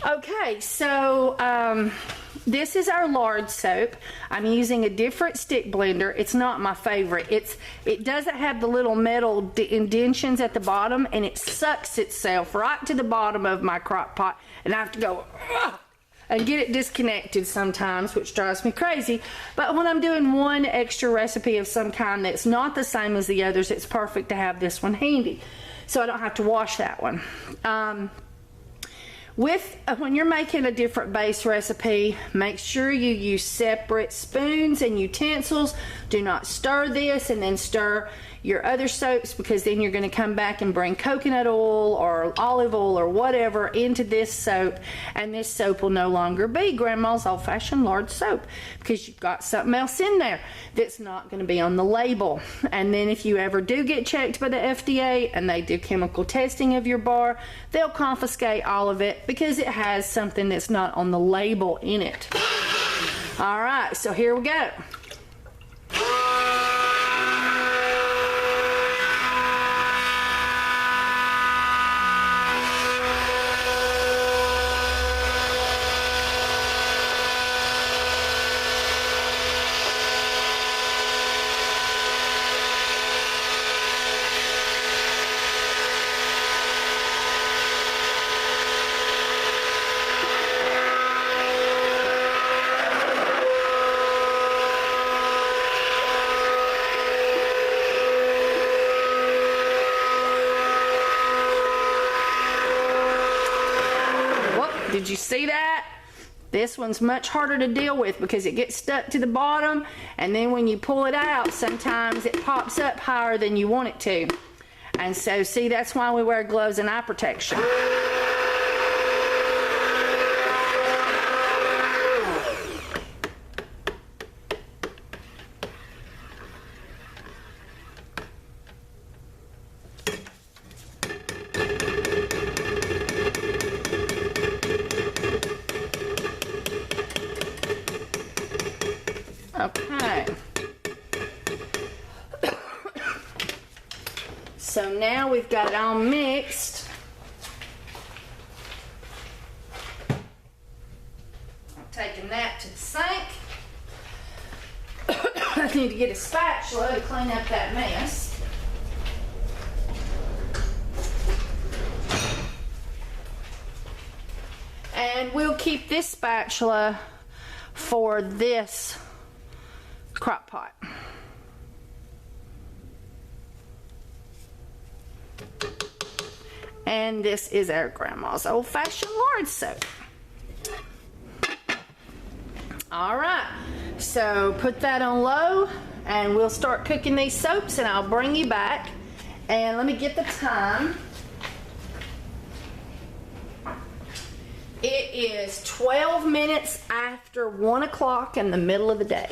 Okay, so this is our Lard soap. I'm using a different stick blender. It's not my favorite. It doesn't have the little metal indentions at the bottom, and it sucks itself right to the bottom of my crock pot, and I have to go and get it disconnected sometimes, which drives me crazy. But when I'm doing one extra recipe of some kind that's not the same as the others, it's perfect to have this one handy, so I don't have to wash that one. When you're making a different base recipe, make sure you use separate spoons and utensils. Do not stir this and then stir your other soaps, because then you're going to come back and bring coconut oil or olive oil or whatever into this soap, and this soap will no longer be Grandma's old-fashioned Lard soap, because you've got something else in there that's not going to be on the label. And then if you ever do get checked by the FDA and they do chemical testing of your bar, they'll confiscate all of it because it has something that's not on the label in it. All right, so here we go. Did you see that? This one's much harder to deal with because it gets stuck to the bottom, and then when you pull it out, sometimes it pops up higher than you want it to. And so, see, that's why we wear gloves and eye protection. Okay. So now we've got it all mixed. I'm taking that to the sink. I need to get a spatula to clean up that mess. And we'll keep this spatula for this crock pot. And this is our Grandma's old-fashioned Lard soap. All right, so put that on low and we'll start cooking these soaps, and I'll bring you back. And let me get the time. It is 12 minutes after 1 o'clock in the middle of the day.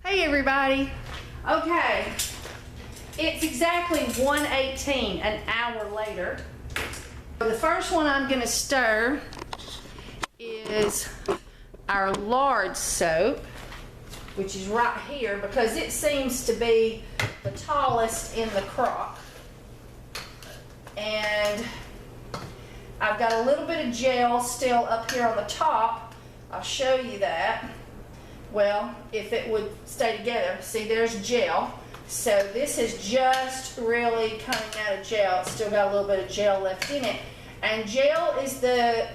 Hey everybody. Okay, it's exactly 1:18, an hour later. The first one I'm going to stir is our Lard soap, which is right here because it seems to be the tallest in the crock. And I've got a little bit of gel still up here on the top. I'll show you that. Well, if it would stay together. See, there's gel. So this is just really coming out of gel. It's still got a little bit of gel left in it. And gel is the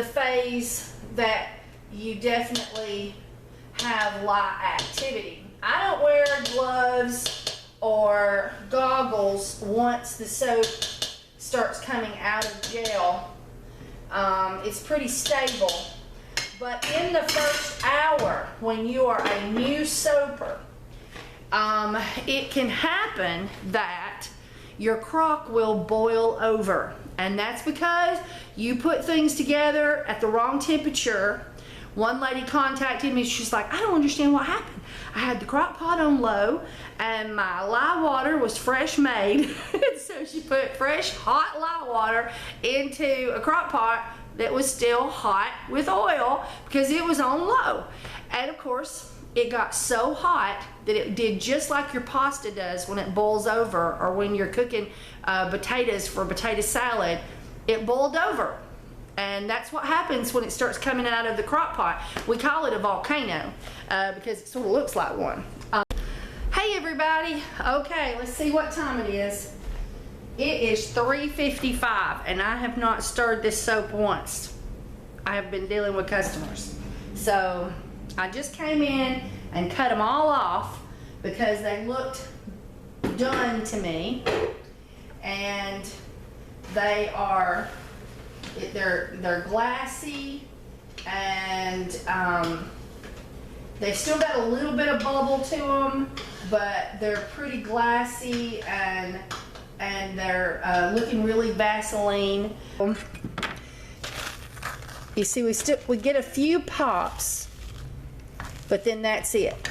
phase that you definitely have light activity. I don't wear gloves or goggles once the soap starts coming out of gel. It's pretty stable. But in the first hour, when you are a new soaper, it can happen that your crock will boil over. And that's because you put things together at the wrong temperature. One lady contacted me, she's like, I don't understand what happened. I had the crock pot on low and my lye water was fresh made. So she put fresh hot lye water into a crock pot that was still hot with oil because it was on low. And of course, it got so hot that it did just like your pasta does when it boils over, or when you're cooking potatoes for potato salad. It boiled over, and that's what happens when it starts coming out of the crock pot. We call it a volcano because it sort of looks like one. Hey everybody, okay, let's see what time it is. It is 3:55, and I have not stirred this soap once. I have been dealing with customers, so I just came in and cut them all off because they looked done to me, and they're glassy, and they still got a little bit of bubble to them, but they're pretty glassy, and they're looking really Vaseline. You see, we get a few pops, but then that's it.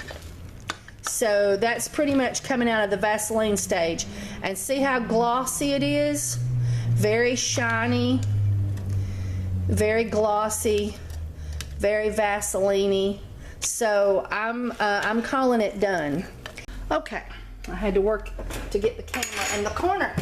So that's pretty much coming out of the Vaseline stage. And see how glossy it is? Very shiny, very glossy, very Vaseline-y. So I'm calling it done. Okay, I had to work to get the camera in the corner.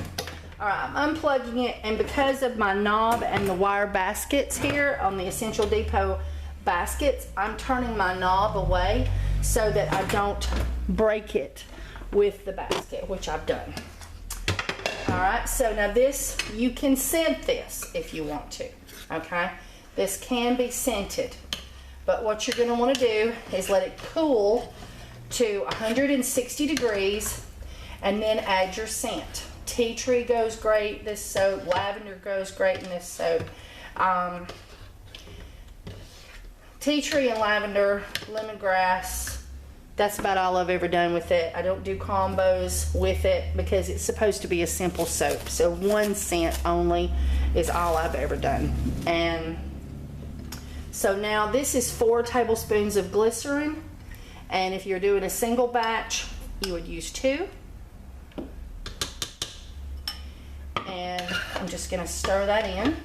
All right, I'm unplugging it, and because of my knob and the wire baskets here on the Essential Depot baskets, I'm turning my knob away so that I don't break it with the basket, which I've done. All right, so now this, you can scent this if you want to, okay? This can be scented, but what you're gonna wanna do is let it cool to 160 degrees and then add your scent. Tea tree goes great, this soap. Lavender goes great in this soap. Tea tree and lavender, lemongrass, that's about all I've ever done with it. I don't do combos with it because it's supposed to be a simple soap. So one scent only is all I've ever done. And so now this is 4 tablespoons of glycerin. And if you're doing a single batch, you would use 2. And I'm just going to stir that in.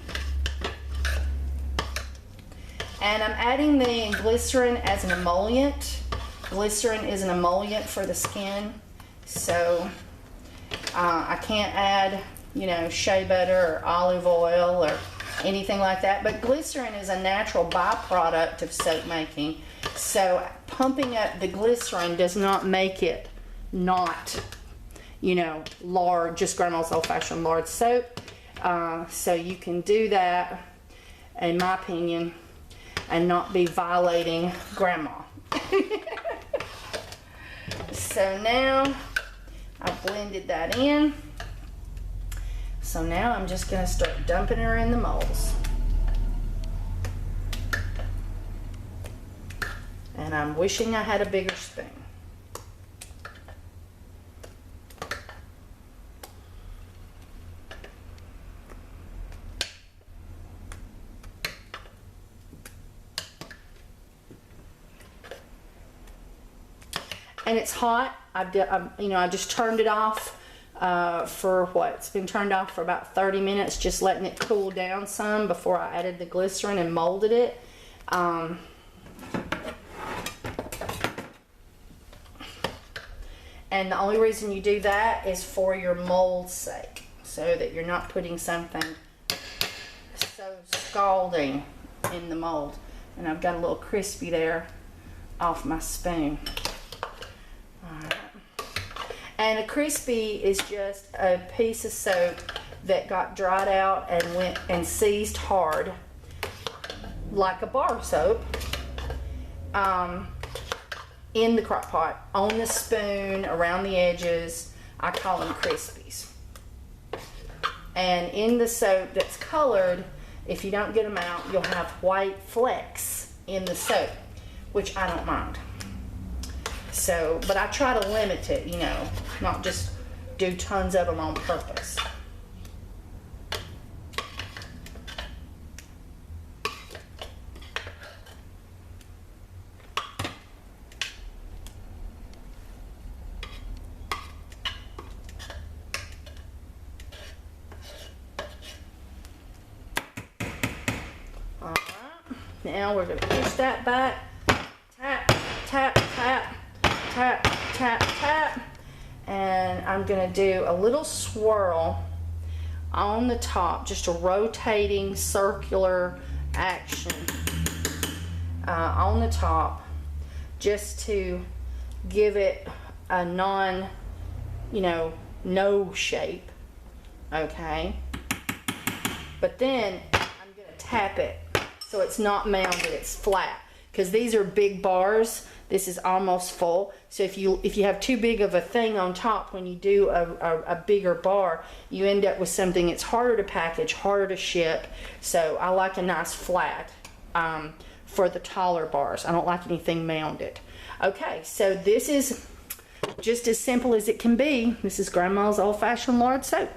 And I'm adding the glycerin as an emollient. Glycerin is an emollient for the skin, so I can't add, you know, shea butter or olive oil or anything like that. But glycerin is a natural byproduct of soap making, so pumping up the glycerin does not make it not, you know, lard, just grandma's old-fashioned lard soap. So you can do that, in my opinion, and not be violating grandma. So now I've blended that in. So now I'm just going to start dumping her in the molds. And I'm wishing I had a bigger spoon. And it's hot. I just turned it off for what? It's been turned off for about 30 minutes, just letting it cool down some before I added the glycerin and molded it. And the only reason you do that is for your mold's sake, so that you're not putting something so scalding in the mold. And I've got a little crispy there off my spoon. Alright. And a crispy is just a piece of soap that got dried out and went and seized hard, like a bar soap, in the crock pot, on the spoon, around the edges. I call them crispies. And in the soap that's colored, if you don't get them out, you'll have white flecks in the soap, which I don't mind. So, but I try to limit it, you know, not just do tons of them on purpose. All right, now we're going to push that back, tap, tap, tap. tap, tap, tap. And I'm gonna do a little swirl on the top, just a rotating circular action on the top, just to give it a no shape, okay? But then I'm gonna tap it so it's not mounded, it's flat, because these are big bars. This is almost full, so if you have too big of a thing on top, when you do a bigger bar, you end up with something that's harder to package, harder to ship. So I like a nice flat for the taller bars. I don't like anything mounded. Okay, so this is just as simple as it can be. This is Grandma's old-fashioned lard soap.